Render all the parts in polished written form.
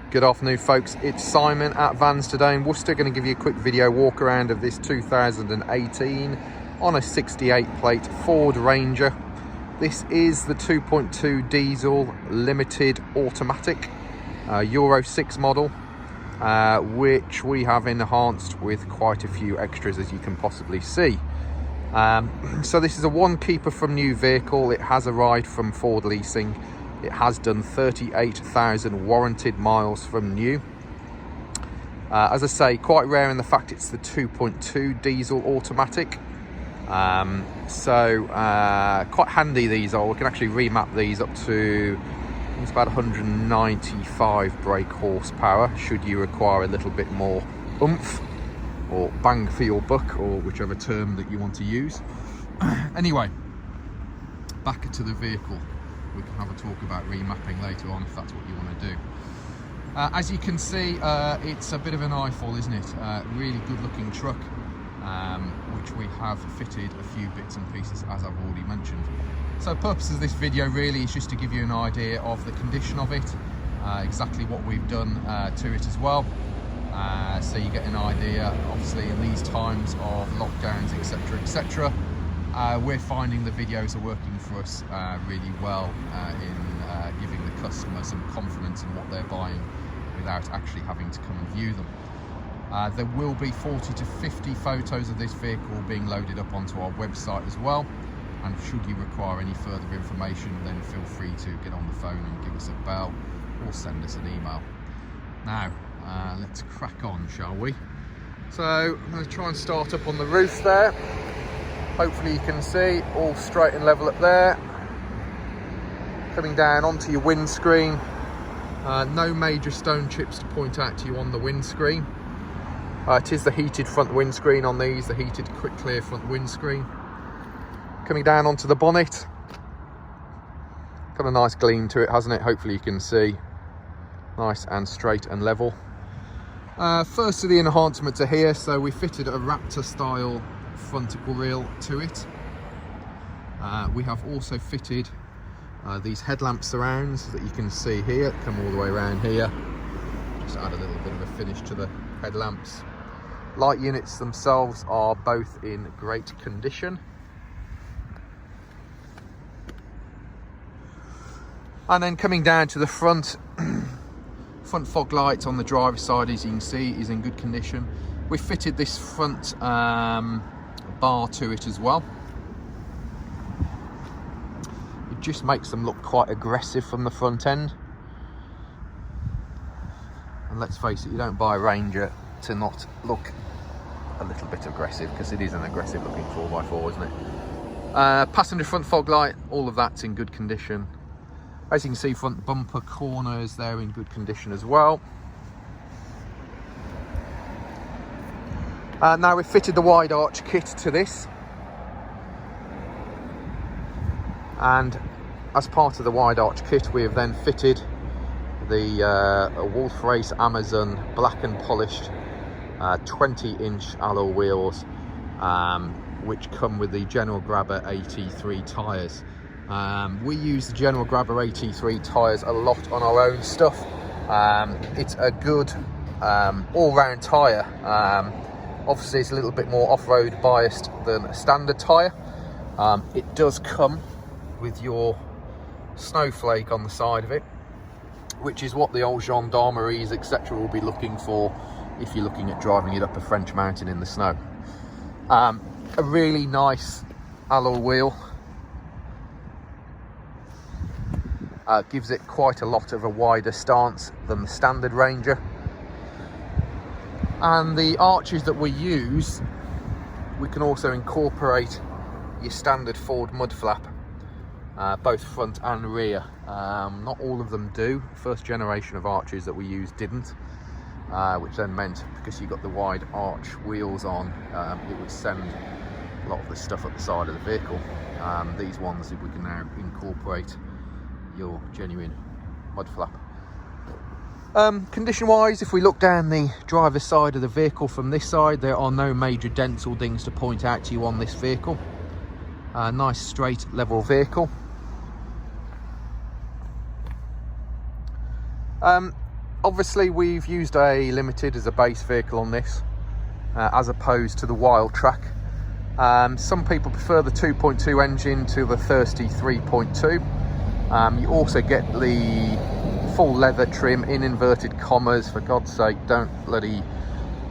Good afternoon, folks. It's Simon at Vans Today in Worcester. Going to give you a quick video walk around of this 2018 on a 68 plate Ford Ranger. This is the 2.2 diesel limited automatic Euro 6 model, which we have enhanced with quite a few extras, as you can possibly see. So this is a one keeper from new vehicle. It has arrived from Ford Leasing. It has done 38,000 warranted miles from new. As I say, quite rare in the fact it's the 2.2 diesel automatic. Quite handy these are. We can actually remap these up to, it's about 195 brake horsepower, should you require a little bit more oomph or bang for your buck, or whichever term that you want to use. Anyway, back to the vehicle. We can have a talk about remapping later on if that's what you want to do. As you can see, it's a bit of an eyeful, isn't it? Really good looking truck, which we have fitted a few bits and pieces, as I've already mentioned. So the purpose of this video really is just to give you an idea of the condition of it, exactly what we've done to it as well. So you get an idea, obviously in these times of lockdowns, etc., we're finding the videos are working for us really well in giving the customer some confidence in what they're buying without actually having to come and view them. There will be 40 to 50 photos of this vehicle being loaded up onto our website as well, and should you require any further information, then feel free to get on the phone and give us a bell or send us an email. Now let's crack on, shall we? So I'm going to try and start up on the roof there. Hopefully you can see all straight and level up there. Coming down onto your windscreen. No major stone chips to point out to you on the windscreen. It is the heated front windscreen on these, the heated quick clear front windscreen. Coming down onto the bonnet. Got a nice gleam to it, hasn't it? Hopefully you can see. Nice and straight and level. First of the enhancements are here. So we fitted a Raptor style frontal grille to it. We have also fitted these headlamp surrounds that you can see here, come all the way around here. Just add a little bit of a finish to the headlamps. Light units themselves are both in great condition. And then coming down to the front, front fog lights on the driver's side, as you can see, is in good condition. We fitted this front bar to it as well. It just makes them look quite aggressive from the front end. And let's face it, you don't buy a Ranger to not look a little bit aggressive, because it is an aggressive looking 4x4, isn't it? Passenger front fog light, all of that's in good condition. As you can see, front bumper corners, they're in good condition as well. Now we've fitted the wide arch kit to this, and as part of the wide arch kit we have then fitted the Wolf Race Amazon black and polished 20-inch alloy wheels, which come with the General Grabber AT3 tyres. We use the General Grabber AT3 tyres a lot on our own stuff. It's a good all-round tyre. Obviously it's a little bit more off-road biased than a standard tyre. It does come with your snowflake on the side of it, which is what the old gendarmeries, etc. will be looking for if you're looking at driving it up a French mountain in the snow. A really nice alloy wheel. Gives it quite a lot of a wider stance than the standard Ranger. And the arches that we use, we can also incorporate your standard Ford mud flap, both front and rear. Not all of them do. First generation of arches that we used didn't, which then meant, because you got the wide arch wheels on, it would send a lot of the stuff up the side of the vehicle. These ones, we can now incorporate your genuine mud flap. Condition wise, if we look down the driver's side of the vehicle from this side, there are no major dents or dings to point out to you on this vehicle. Nice straight level vehicle. Obviously we've used a Limited as a base vehicle on this, as opposed to the Wild Track. Some people prefer the 2.2 engine to the thirsty 3.2. You also get the full leather trim in inverted commas. For God's sake, don't bloody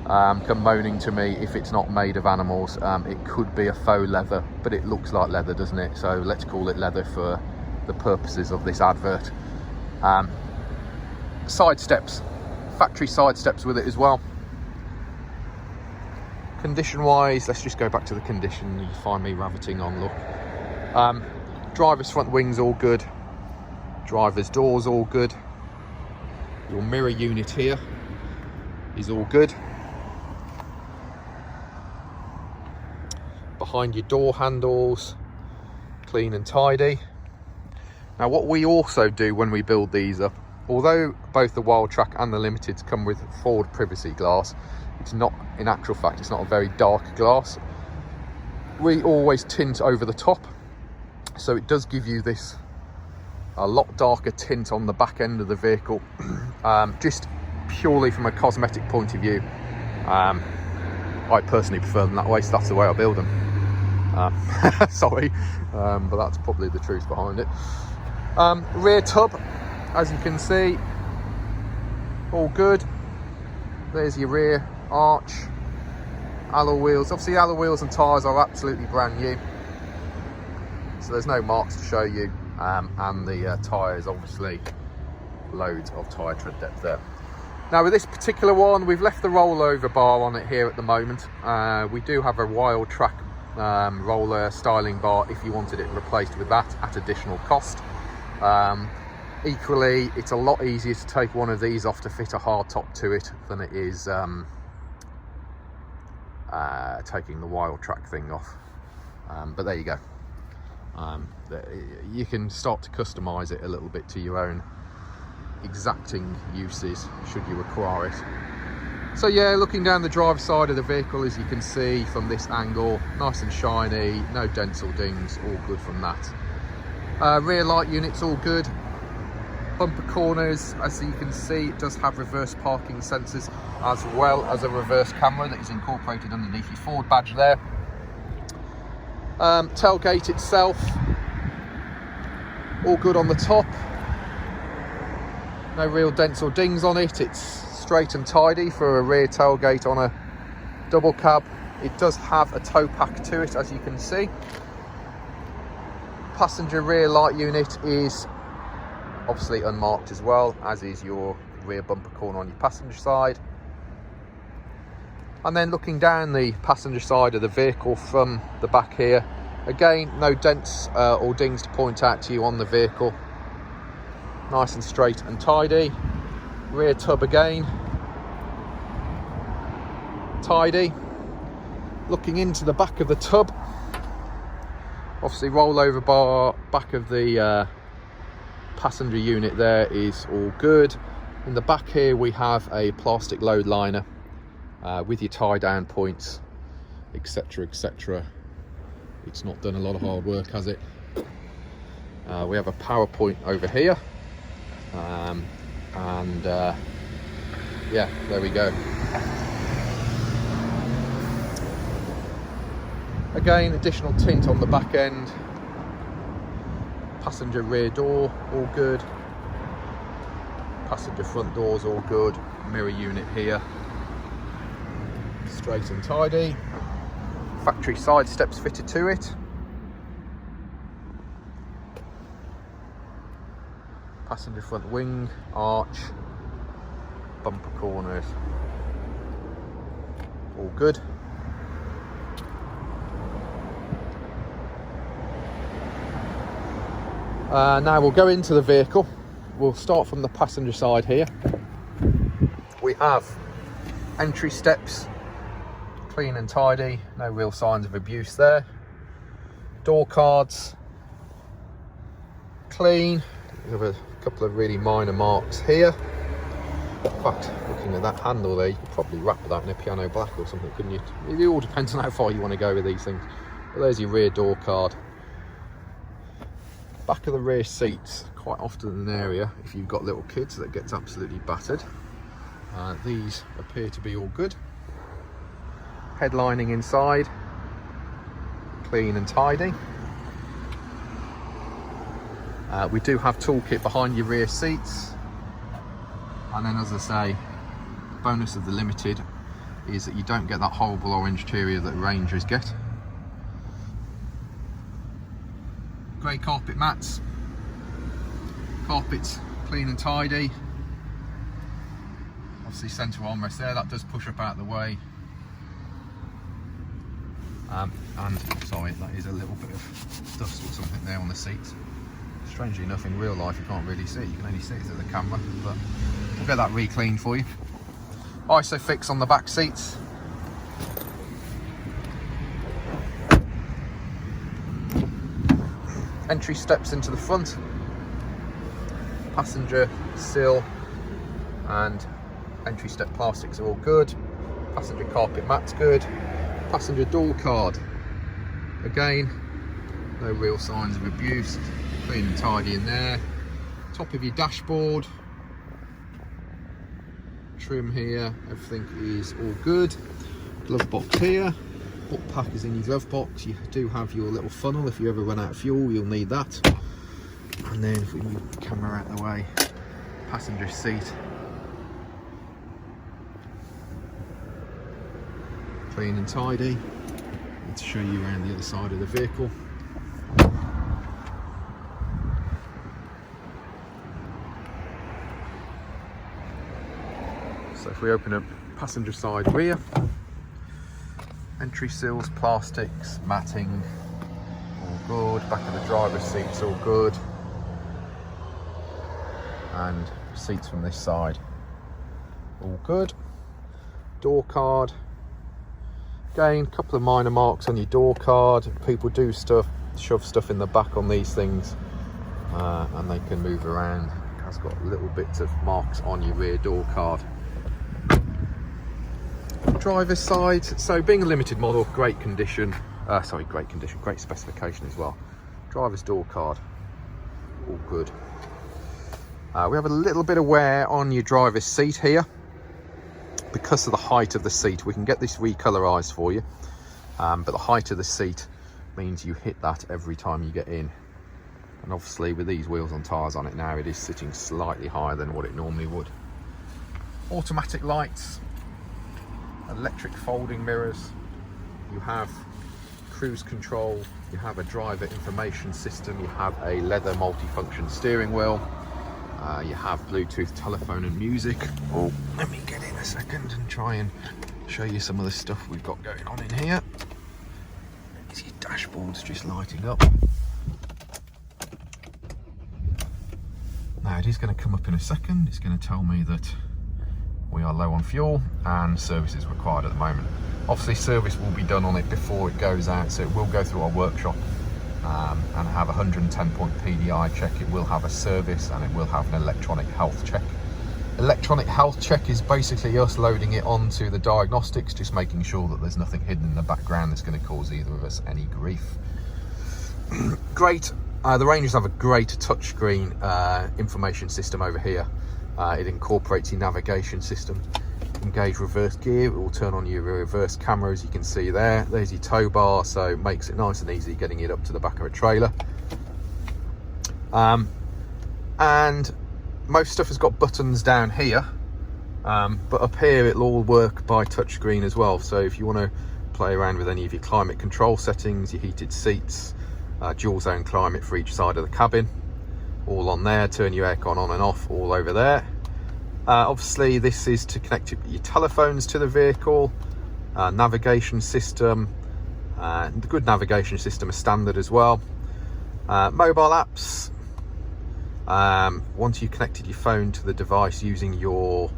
come moaning to me if it's not made of animals. It could be a faux leather, but it looks like leather, doesn't it? So let's call it leather for the purposes of this advert. Side steps, factory side steps with it as well. Condition wise, let's just go back to the condition you find me rabbiting on. Look, driver's front wings all good, driver's doors all good, your mirror unit here is all good, behind your door handles clean and tidy. Now what we also do when we build these up, although both the Wild Track and the Limiteds come with forward privacy glass, it's not, in actual fact, it's not a very dark glass. We always tint over the top, so it does give you this a lot darker tint on the back end of the vehicle, just purely from a cosmetic point of view. I personally prefer them that way, so that's the way I build them. Sorry, but that's probably the truth behind it. Rear tub, as you can see, all good. There's your rear arch, alloy wheels. Obviously alloy wheels and tyres are absolutely brand new, so there's no marks to show you, and the tyres, obviously loads of tyre tread depth there. Now with this particular one, we've left the rollover bar on it here at the moment. We do have a Wild Track roller styling bar if you wanted it replaced with that at additional cost. Equally, it's a lot easier to take one of these off to fit a hard top to it than it is taking the Wild Track thing off. But there you go. You can start to customize it a little bit to your own exacting uses should you require it. So yeah, looking down the driver's side of the vehicle, as you can see from this angle, nice and shiny, no dents or dings, all good from that. Rear light units all good. Bumper corners, as you can see, it does have reverse parking sensors as well as a reverse camera that is incorporated underneath your Ford badge there. Tailgate itself, all good on the top. No real dents or dings on it. It's straight and tidy for a rear tailgate on a double cab. It does have a tow pack to it, as you can see. Passenger rear light unit is obviously unmarked as well, as is your rear bumper corner on your passenger side. And then looking down the passenger side of the vehicle from the back here, again, no dents or dings to point out to you on the vehicle. Nice and straight and tidy. Rear tub again, tidy. Looking into the back of the tub, obviously rollover bar, back of the passenger unit there is all good. In the back here we have a plastic load liner with your tie down points, etc, etc. It's not done a lot of hard work, has it? We have a power point over here, and yeah, there we go. Again, additional tint on the back end. Passenger rear door, all good. Passenger front doors, all good. Mirror unit here, straight and tidy. Factory side steps fitted to it. Passenger front wing, arch, bumper corners, all good. Now we'll go into the vehicle. We'll start from the passenger side here. We have entry steps, clean and tidy, no real signs of abuse there. Door cards, clean. We have a couple of really minor marks here. In fact, looking at that handle there, you could probably wrap that in a piano black or something, couldn't you? It all depends on how far you want to go with these things. But there's your rear door card. Back of the rear seats, quite often an area, if you've got little kids, that gets absolutely battered. These appear to be all good. Headlining inside, clean and tidy. We do have toolkit behind your rear seats, and then, as I say, bonus of the Limited is that you don't get that horrible orange interior that Rangers get. Grey carpet mats, carpets clean and tidy. Obviously centre armrest there, that does push up out of the way. And sorry, that is a little bit of dust or something there on the seats. Strangely enough, in real life you can't really see it, you can only see it through the camera, but we'll get that re-cleaned for you. Isofix on the back seats. Entry steps into the front. Passenger sill and entry step plastics are all good. Passenger carpet mat's good. Passenger door card, again, no real signs of abuse, clean and tidy in there. Top of your dashboard, trim here, everything is all good. Glove box here, what pack is in your glove box? You do have your little funnel, if you ever run out of fuel you'll need that. And then if we move the camera out of the way, passenger seat, clean and tidy. Need to show you around the other side of the vehicle. So if we open up passenger side rear, entry sills, plastics, matting, all good. Back of the driver's seat's all good. And seats from this side, all good. Door card. Again, a couple of minor marks on your door card. People do shove stuff in the back on these things, and they can move around. It has got little bits of marks on your rear door card. Driver's side, so being a limited model, great condition. Great specification as well. Driver's door card, all good. We have a little bit of wear on your driver's seat here. Because of the height of the seat, we can get this recolorized for you, but the height of the seat means you hit that every time you get in, and obviously with these wheels on tyres on it now, it is sitting slightly higher than what it normally would. Automatic lights, electric folding mirrors, you have cruise control, you have a driver information system, you have a leather multifunction steering wheel, you have Bluetooth telephone and music. Oh, let me get in a second and try and show you some of the stuff we've got going on in here. Your dashboard's just lighting up. Now it is going to come up in a second. It's going to tell me that we are low on fuel and service is required at the moment. Obviously service will be done on it before it goes out, so it will go through our workshop and have a 110-point PDI check. It will have a service and it will have an electronic health check. Electronic health check is basically us loading it onto the diagnostics, just making sure that there's nothing hidden in the background that's going to cause either of us any grief. Great. The Rangers have a great touchscreen information system over here. It incorporates your navigation system. Engage reverse gear, it will turn on your reverse camera, as you can see there. There's your tow bar, so it makes it nice and easy getting it up to the back of a trailer. And most stuff has got buttons down here, but up here it'll all work by touchscreen as well. So if you want to play around with any of your climate control settings, your heated seats, dual zone climate for each side of the cabin, all on there. Turn your aircon on and off, all over there. Obviously this is to connect your telephones to the vehicle. Navigation system, the good navigation system is standard as well. Mobile apps, once you've connected your phone to the device using your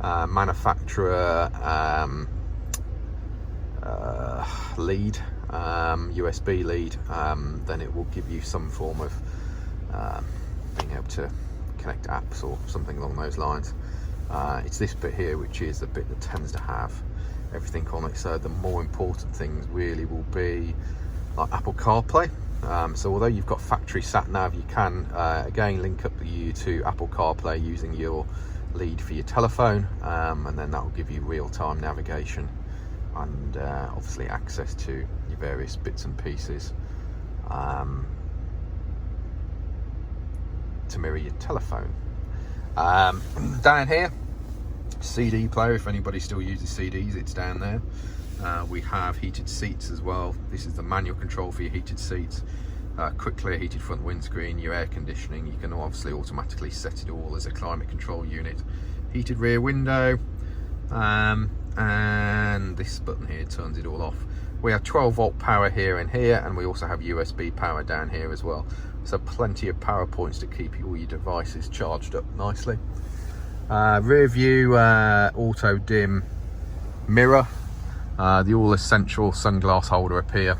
manufacturer lead, USB lead, then it will give you some form of being able to connect apps or something along those lines. It's this bit here which is the bit that tends to have everything on it, so the more important things really will be like Apple CarPlay. So although you've got factory sat nav, you can again link up you to Apple CarPlay using your lead for your telephone, and then that will give you real-time navigation and obviously access to your various bits and pieces to mirror your telephone. Down here, CD player, if anybody still uses CDs, it's down there. We have heated seats as well. This is the manual control for your heated seats. Quick clear heated front windscreen, your air conditioning. You can obviously automatically set it all as a climate control unit. Heated rear window, and this button here turns it all off. We have 12-volt power here and here, and we also have USB power down here as well. So plenty of power points to keep all your devices charged up nicely. Rear view auto dim mirror, the all essential sunglass holder up here.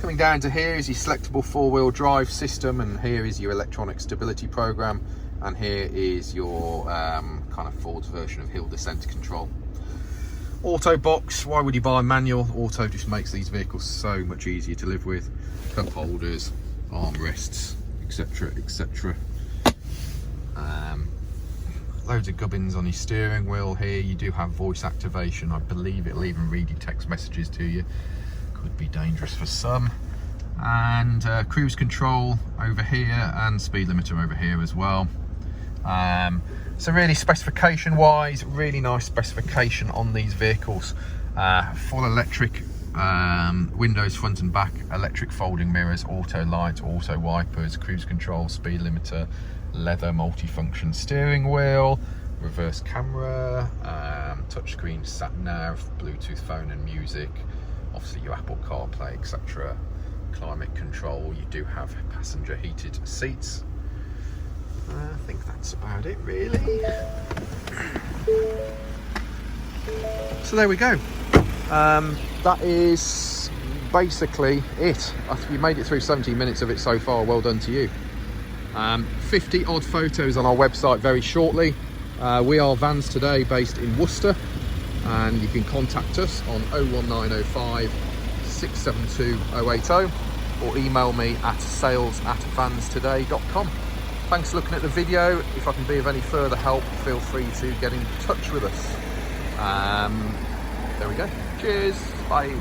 Coming down to here is your selectable 4-wheel drive system, and here is your electronic stability program, and here is your kind of Ford's version of hill descent control. Auto box, why would you buy manual? Auto just makes these vehicles so much easier to live with. Cup holders, armrests, etc, etc. Loads of gubbins on your steering wheel here. You do have voice activation. I believe it'll even read your text messages to you. Could be dangerous for some. And cruise control over here, and speed limiter over here as well. So really, specification wise, really nice specification on these vehicles. Full electric windows front and back, electric folding mirrors, auto lights, auto wipers, cruise control, speed limiter, leather multifunction steering wheel, reverse camera, touchscreen sat nav, Bluetooth phone and music, obviously your Apple CarPlay, etc. Climate control. You do have passenger heated seats. I think that's about it really. So there we go. That is basically it. You made it through 17 minutes of it so far. Well done to you. 50 odd photos on our website very shortly. We are Vans Today, based in Worcester, and you can contact us on 01905 672 080 or email me at sales@vanstoday.com. Thanks for looking at the video. If I can be of any further help, feel free to get in touch with us. There we go. Cheers. Bye.